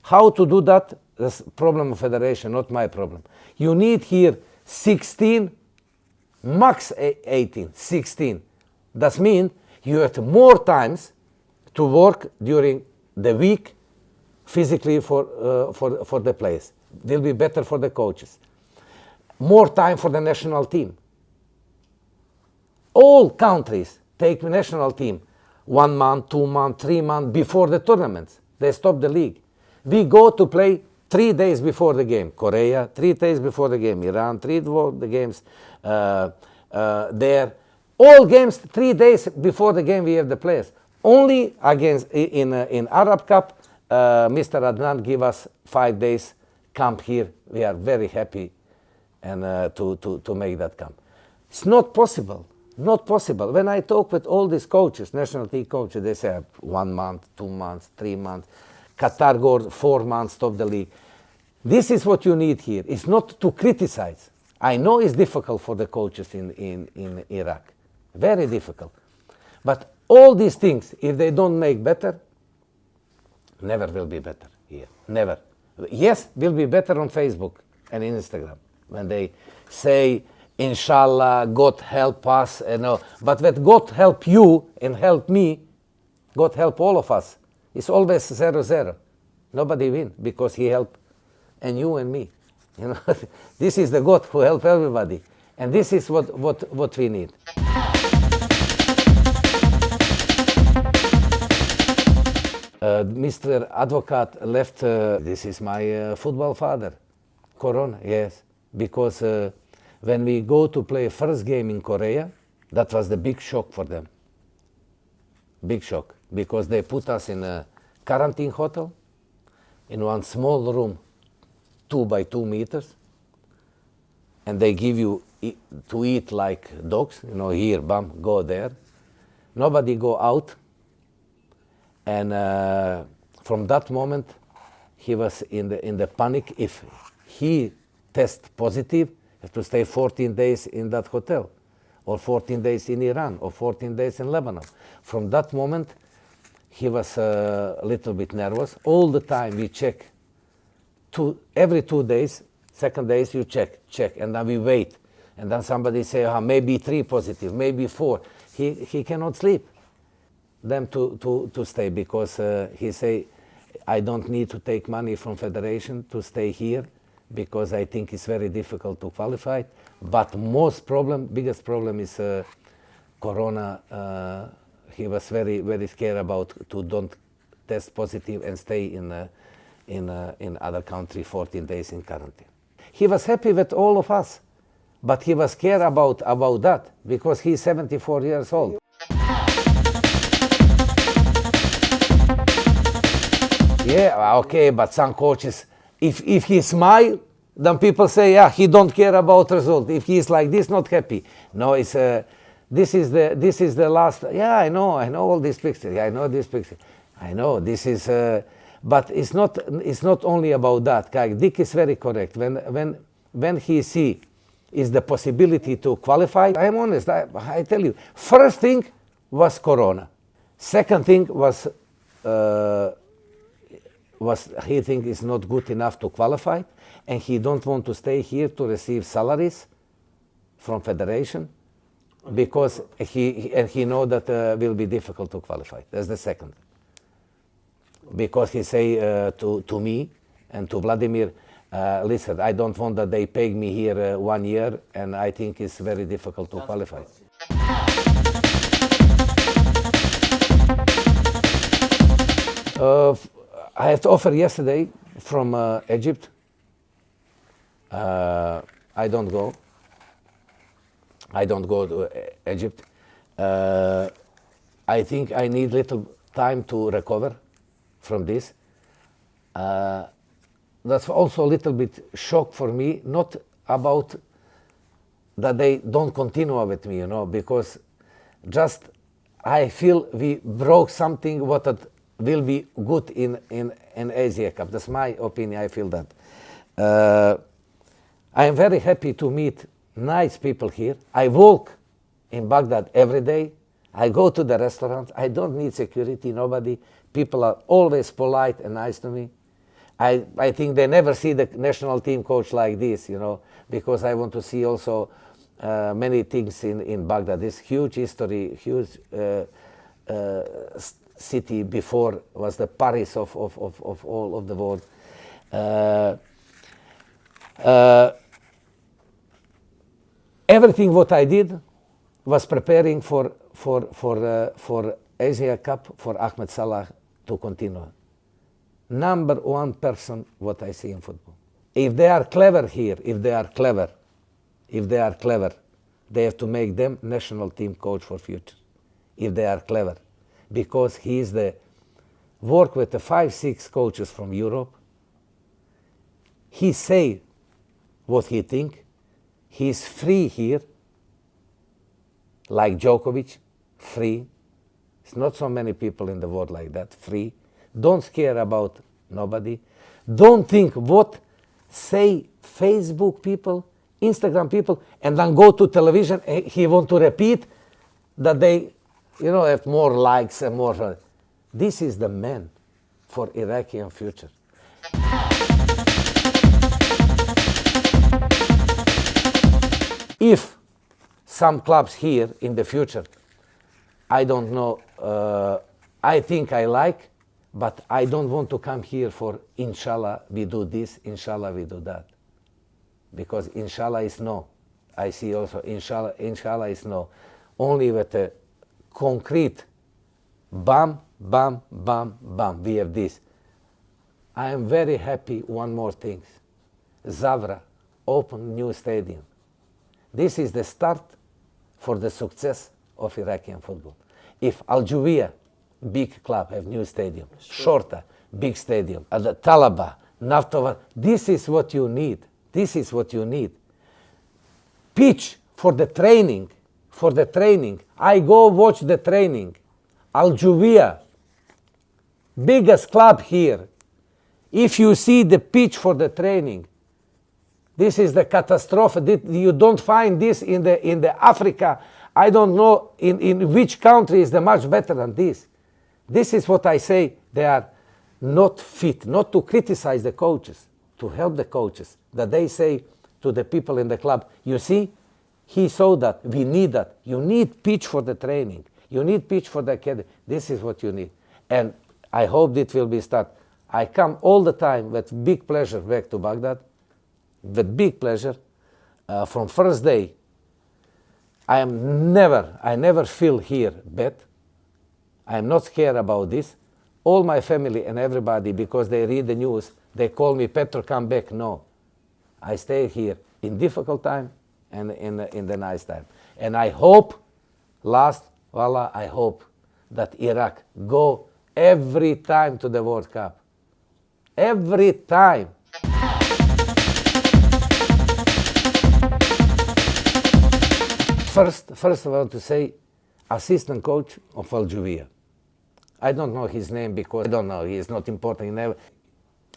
How to do that? That's problem of federation, not my problem. You need here 16, max 18, 16. That means you have more times to work during the week physically for the players. Will be better for the coaches. More time for the national team. All countries take national team 1 month, 2 months, 3 months before the tournaments. They stop the league. We go to play 3 days before the game. Korea, 3 days before the game. Iran, 3 before the games there. All games 3 days before the game we have the players. Only against in Arab Cup, Mr. Adnan give us 5 days camp here. We are very happy and to make that camp. It's not possible. Not possible. When I talk with all these coaches, national team coaches, they say 1 month, 2 months, 3 months. Qatar goes 4 months, stop the league. This is what you need here. It's not to criticize. I know it's difficult for the coaches in Iraq. Very difficult. But all these things, if they don't make better, never will be better here. Never. Yes, will be better on Facebook and Instagram when they say, Inshallah, God help us. But when God help you and help me, God help all of us. It's always 0-0. Nobody win because He help and you and me. This is the God who help everybody, and this is what we need. Mr. Advocate left. This is my football father, Corona. Yes, because when we go to play first game in Korea, that was the big shock for them. Big shock, because they put us in a quarantine hotel in one small room, 2 by 2 meters, and they give you to eat like dogs. Here, bam, go there. Nobody go out. And from that moment, he was in the panic. If he test positive, he have to stay 14 days in that hotel, or 14 days in Iran, or 14 days in Lebanon. From that moment, he was a little bit nervous. All the time we check. Every 2 days, second days you check, and then we wait. And then somebody say, maybe 3 positive, maybe 4. He cannot sleep. Them to stay because he say, I don't need to take money from federation to stay here because I think it's very difficult to qualify. But biggest problem is Corona. He was very, very scared about to don't test positive and stay in other country 14 days in quarantine. He was happy with all of us, but he was scared about that because he's 74 years old. Yeah, okay, but some coaches, if he smile, then people say, he don't care about result. If he's like this, not happy. No, it's this is the last. Yeah, I know all these pictures. Yeah, I know this picture. I know this is, but it's not only about that. Dick is very correct. When he see is the possibility to qualify, I'm honest. I tell you, first thing was Corona. Second thing was he think is not good enough to qualify, and he don't want to stay here to receive salaries from federation because he know that will be difficult to qualify. That's the second. Because he say to me and to Vladimir, listen, I don't want that they pay me here 1 year, and I think it's very difficult to qualify. I have to offer yesterday from Egypt. I don't go. I don't go to Egypt. I think I need little time to recover from this. That's also a little bit shock for me, not about that they don't continue with me, because just I feel we broke something what will be good in Asia Cup. That's my opinion. I feel that. I am very happy to meet nice people here. I walk in Baghdad every day. I go to the restaurants. I don't need security, nobody. People are always polite and nice to me. I think they never see the national team coach like this, because I want to see also many things in Baghdad. This huge history, huge city before was the Paris of all of the world. Everything what I did was preparing for Asia Cup for Ahmed Salah to continue. Number one person what I see in football. If they are clever here, if they are clever, they have to make them national team coach for future. If they are clever, because he is the work with the 5-6 coaches from Europe. He say what he think. He's free here, like Djokovic, free. It's not so many people in the world like that, free. Don't care about nobody. Don't think what say Facebook people, Instagram people, and then go to television. He want to repeat that they, have more likes and more. This is the man for Iraqi future. If some clubs here in the future, I don't know, I think I like, but I don't want to come here for inshallah we do this, inshallah we do that. Because inshallah is no. I see also inshallah is no. Only with a concrete bam, bam, bam, bam, we have this. I am very happy, one more thing. Zavra open new stadium. This is the start for the success of Iraqi football. If Al Juwiyah, big club, have new stadium, Shorta, big stadium, at the Talaba, Naftova, this is what you need. This is what you need. Pitch for the training. I go watch the training. Al Juwiyah, biggest club here. If you see the pitch for the training, this is the catastrophe. You don't find this in the Africa. I don't know in which country is the much better than this. This is what I say. They are not fit, not to criticize the coaches, to help the coaches. That they say to the people in the club, you see, he saw that, we need that. You need pitch for the training. You need pitch for the academy. This is what you need. And I hope it will be start. I come all the time with big pleasure back to Baghdad, with big pleasure. From first day, I never feel here bad. I am not scared about this. All my family and everybody, because they read the news, they call me, Petro, come back. No, I stay here in difficult time and in the nice time. And I hope, I hope that Iraq go every time to the World Cup. Every time. First I want to say, assistant coach of Al Juwiyah. I don't know his name because I don't know, he is not important.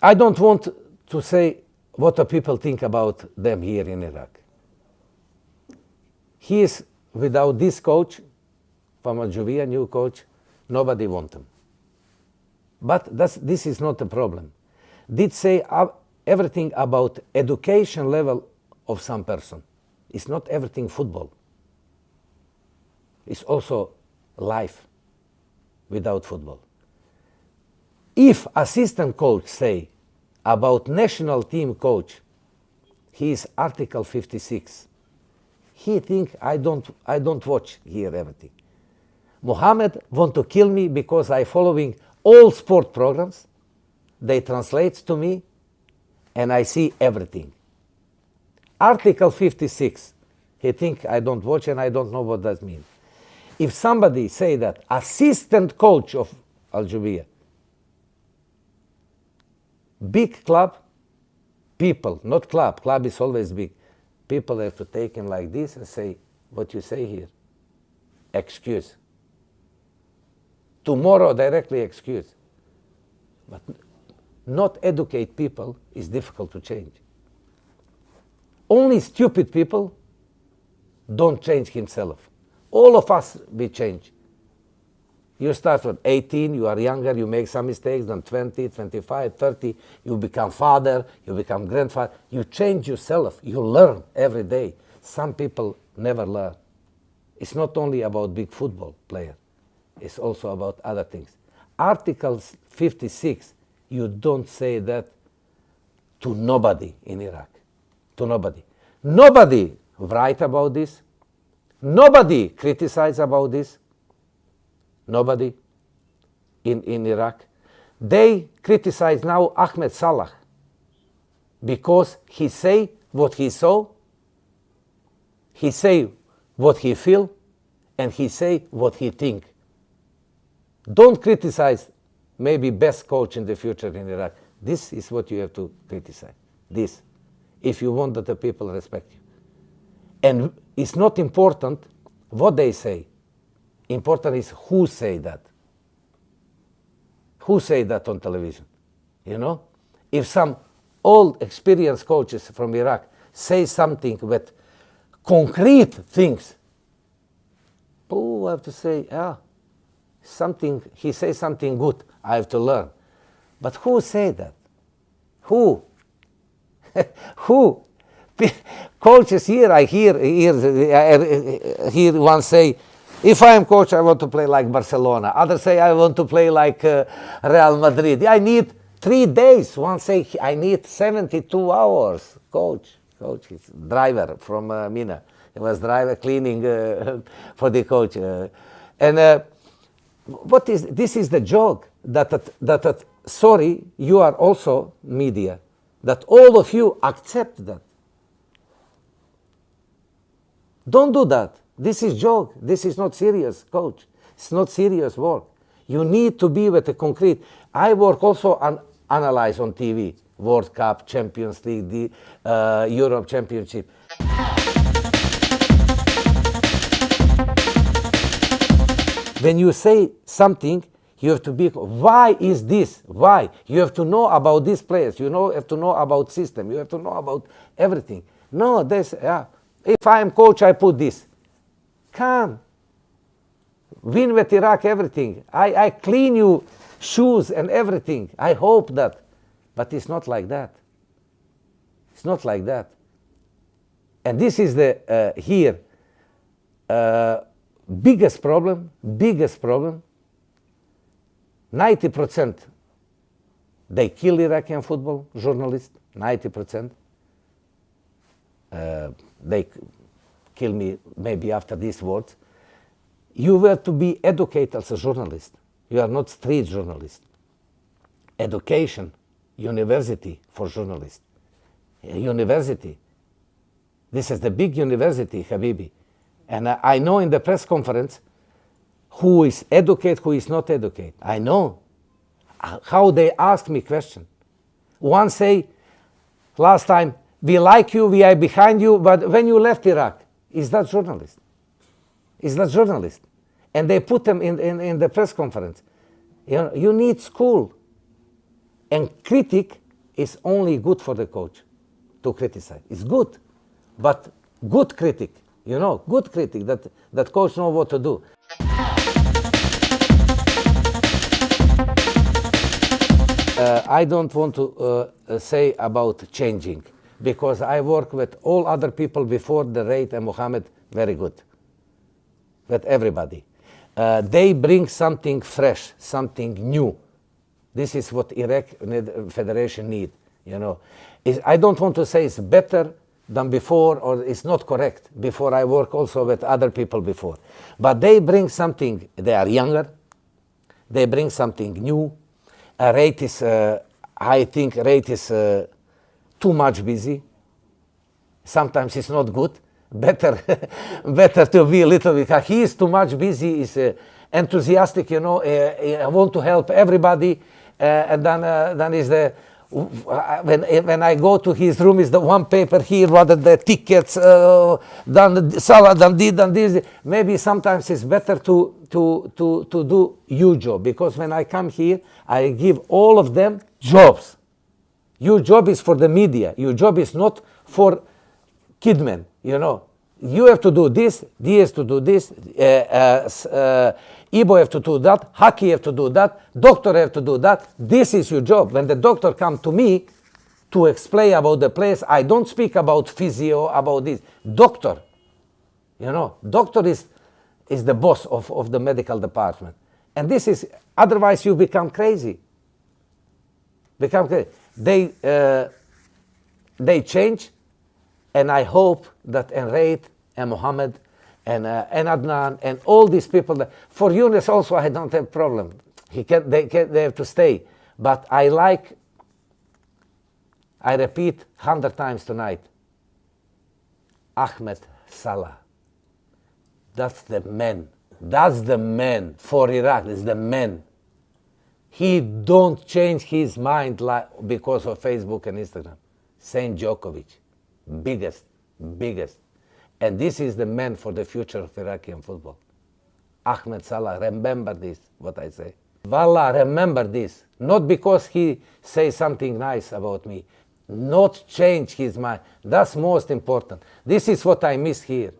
I don't want to say what the people think about them here in Iraq. He is, without this coach, from Al Juwiyah, new coach, nobody wants him. But this is not the problem. Did say everything about education level of some person. It's not everything football. It's also life without football. If assistant coach say about national team coach, he is Article 56. He think I don't watch here everything. Mohammed want to kill me because I following all sport programs. They translate to me and I see everything. Article 56. He think I don't watch and I don't know what that means. If somebody say that assistant coach of Al Juwiyah, big club, people, not club is always big. People have to take him like this and say, what you say here, excuse. Tomorrow directly excuse. But not educate people is difficult to change. Only stupid people don't change himself. All of us, we change. You start from 18, you are younger, you make some mistakes, then 20, 25, 30, you become father, you become grandfather. You change yourself, you learn every day. Some people never learn. It's not only about big football player, it's also about other things. Article 56, you don't say that to nobody in Iraq, to nobody. Nobody write about this. Nobody criticized about this. Nobody in Iraq. They criticize now Ahmed Salah because he say what he saw, he say what he feel, and he say what he think. Don't criticize maybe best coach in the future in Iraq. This is what you have to criticize. This, if you want that the people respect you. And it's not important what they say. Important is who say that. Who say that on television? You know? If some old experienced coaches from Iraq say something with concrete things, oh, I have to say, something, he says something good, I have to learn. But who say that? Who? Who? Coaches here, I hear one say, if I am coach, I want to play like Barcelona. Others say, I want to play like Real Madrid. I need 3 days. One say, I need 72 hours. Coach, is driver from Mina. He was driver cleaning for the coach. This is the joke that sorry, you are also media, that all of you accept that. Don't do that. This is joke. This is not serious, coach. It's not serious work. You need to be with the concrete. I work also on analyze on TV, World Cup, Champions League, the Europe Championship. When you say something, you have to be, why is this? Why? You have to know about these players. You have to know about system. You have to know about everything. No, if I am coach, I put this. Come. Win with Iraq everything. I clean you shoes and everything. I hope that. But it's not like that. It's not like that. And this is the here biggest problem. 90% they kill Iraqi football journalists. 90%. They kill me maybe after these words. You were to be educated as a journalist. You are not street journalist. Education, university for journalists. University. This is the big university, Habibi. And I know in the press conference who is educated, who is not educated. I know how they ask me question. One say, last time, we like you, we are behind you, but when you left Iraq, is that journalist? Is that journalist? And they put them in the press conference. You need school. And critic is only good for the coach to criticize. It's good, but good critic, good critic that coach know what to do. I don't want to say about changing, because I work with all other people before the Raid and Mohammed very good, with everybody. They bring something fresh, something new. This is what Iraq Federation need. I don't want to say it's better than before or it's not correct. Before I work also with other people before, but they bring something. They are younger. They bring something new. Raid is, I think, Raid is too much busy. Sometimes it's not good. Better to be a little bit. He is too much busy. Is enthusiastic. I want to help everybody. And then is the when I go to his room is the one paper here rather the tickets than salad than this. Maybe sometimes it's better to do your job, because when I come here I give all of them jobs. Your job is for the media. Your job is not for kidmen. You have to do this. Diaz to do this. Ibo have to do that. Haki have to do that. Doctor have to do that. This is your job. When the doctor come to me to explain about the place, I don't speak about physio, about this. Doctor, doctor is the boss of the medical department. And this is, otherwise you become crazy. They change, and I hope that Raid and Mohammed and Adnan, and all these people. For Yunus also, I don't have problem. They have to stay. But I repeat 100 times tonight, Ahmed Salah. That's the man. That's the man for Iraq. It's the man. He don't change his mind because of Facebook and Instagram. Same Djokovic. Biggest. And this is the man for the future of Iraqi football. Ahmed Salah, remember this, what I say. Wallah, remember this. Not because he says something nice about me. Not change his mind. That's most important. This is what I miss here.